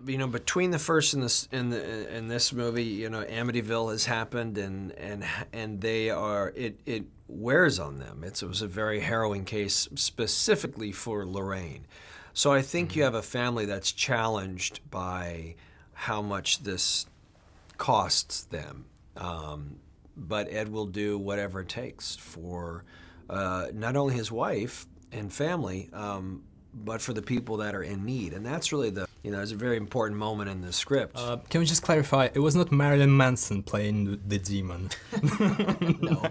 between the first and this movie, Amityville has happened, and they are it wears on them. It was a very harrowing case specifically for Lorraine. So I think you have a family that's challenged by how much this costs them. But Ed will do whatever it takes for not only his wife and family, but for the people that are in need. And that's really there's a very important moment in the script. Can we just clarify, it was not Marilyn Manson playing the demon? No.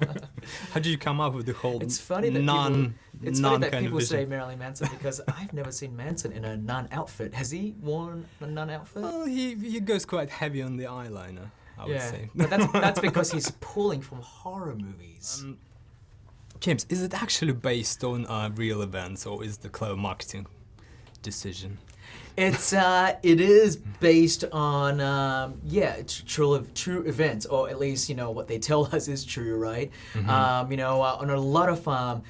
How did you come up with the whole It's funny that people say Marilyn Manson, because I've never seen Manson in a nun outfit. Has he worn a nun outfit? Well, he goes quite heavy on the eyeliner, I would say. But that's because he's pulling from horror movies. James, is it actually based on real events, or is the clever marketing decision? It is based on it's true events, or at least what they tell us is true, right? On a lot of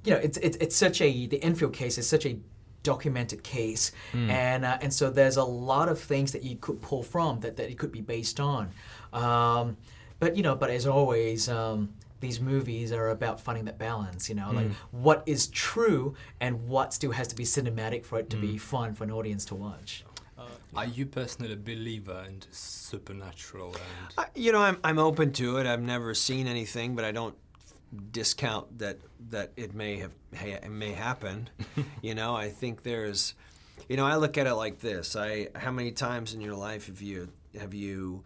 it's such the Enfield case is such a documented case, and so there's a lot of things that you could pull from that it could be based on, but as always. These movies are about finding that balance, like what is true and what still has to be cinematic for it to be fun for an audience to watch. Are you personally a believer in supernatural? And I'm open to it. I've never seen anything, but I don't discount that it may happen. I think there's, I look at it like this. How many times in your life have you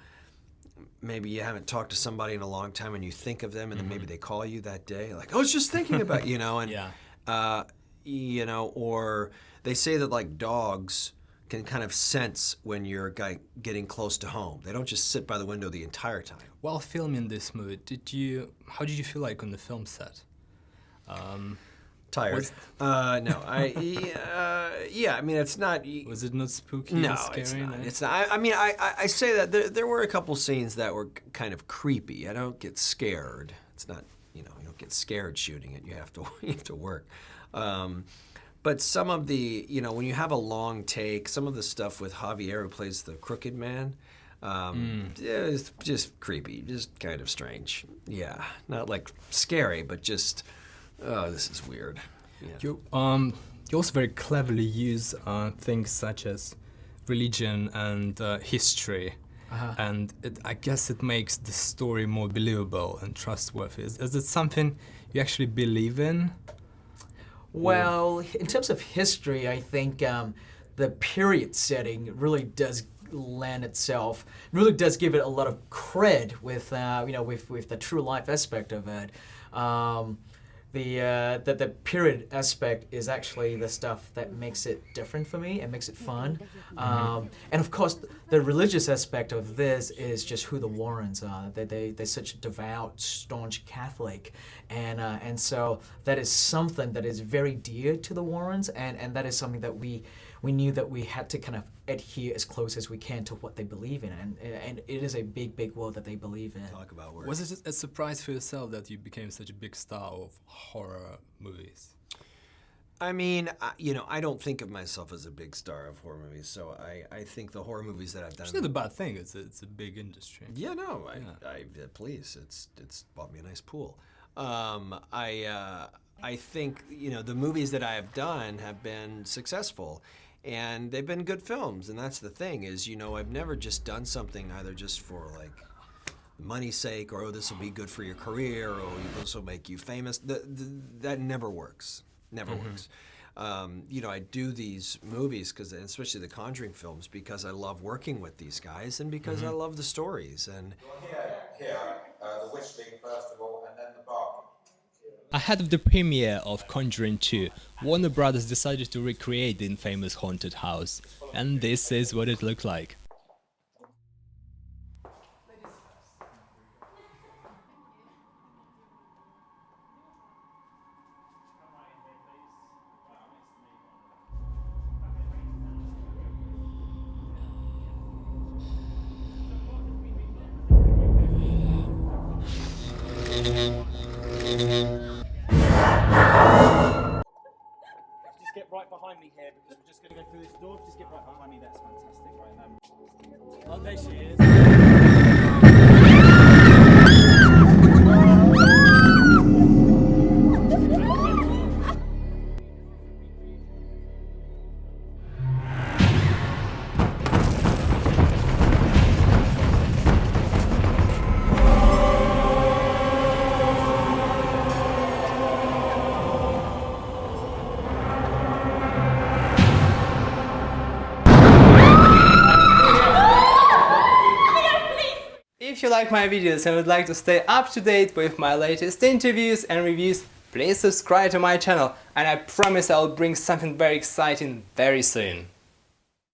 maybe you haven't talked to somebody in a long time and you think of them, and then maybe they call you that day, like, I was just thinking about or they say that like dogs can kind of sense when you're getting close to home. They don't just sit by the window the entire time. While filming this movie, how did you feel like on the film set? Tired. No, I mean, it's not. Was it not spooky? No, or scary? it's not. It's not. I mean, I say that there were a couple scenes that were kind of creepy. I don't get scared. It's not, you don't get scared shooting it. You have to work. But some of the, when you have a long take, some of the stuff with Javier, who plays the crooked man, it's just creepy, just kind of strange. Yeah, not like scary, but just. Oh, this is weird. Yeah. You also very cleverly use things such as religion and history, and I guess it makes the story more believable and trustworthy. Is it something you actually believe in? Well, in terms of history, I think the period setting really does lend itself, really does give it a lot of cred with with the true life aspect of it. The period aspect is actually the stuff that makes it different for me and makes it fun. And of course, the religious aspect of this is just who the Warrens are. They're such devout, staunch Catholic, and so that is something that is very dear to the Warrens, and that is something that we knew that we had to kind of adhere as close as we can to what they believe in, and it is a big world that they believe in. Talk about work. Was it a surprise for yourself that you became such a big star of horror movies? I mean, I don't think of myself as a big star of horror movies, so I think the horror movies that I've done. It's not a bad thing. It's a big industry. Yeah, no, please, it's bought me a nice pool. I think the movies that I have done have been successful. And they've been good films, and that's the thing is, I've never just done something either just for like money's sake, or this will be good for your career, or this will make you famous. That never works. Never works. I do these movies especially the Conjuring films, because I love working with these guys and because I love the stories. And the whistling first of all, and then the barking. Ahead of the premiere of Conjuring-2, Warner Brothers decided to recreate the infamous haunted house, and this is what it looked like. Just get right behind me here, because we're just going to go through this door. Just get right behind me. That's fantastic. Right now, Oh, there she is. If you like my videos and would like to stay up to date with my latest interviews and reviews, please subscribe to my channel, and I promise I'll bring something very exciting very soon.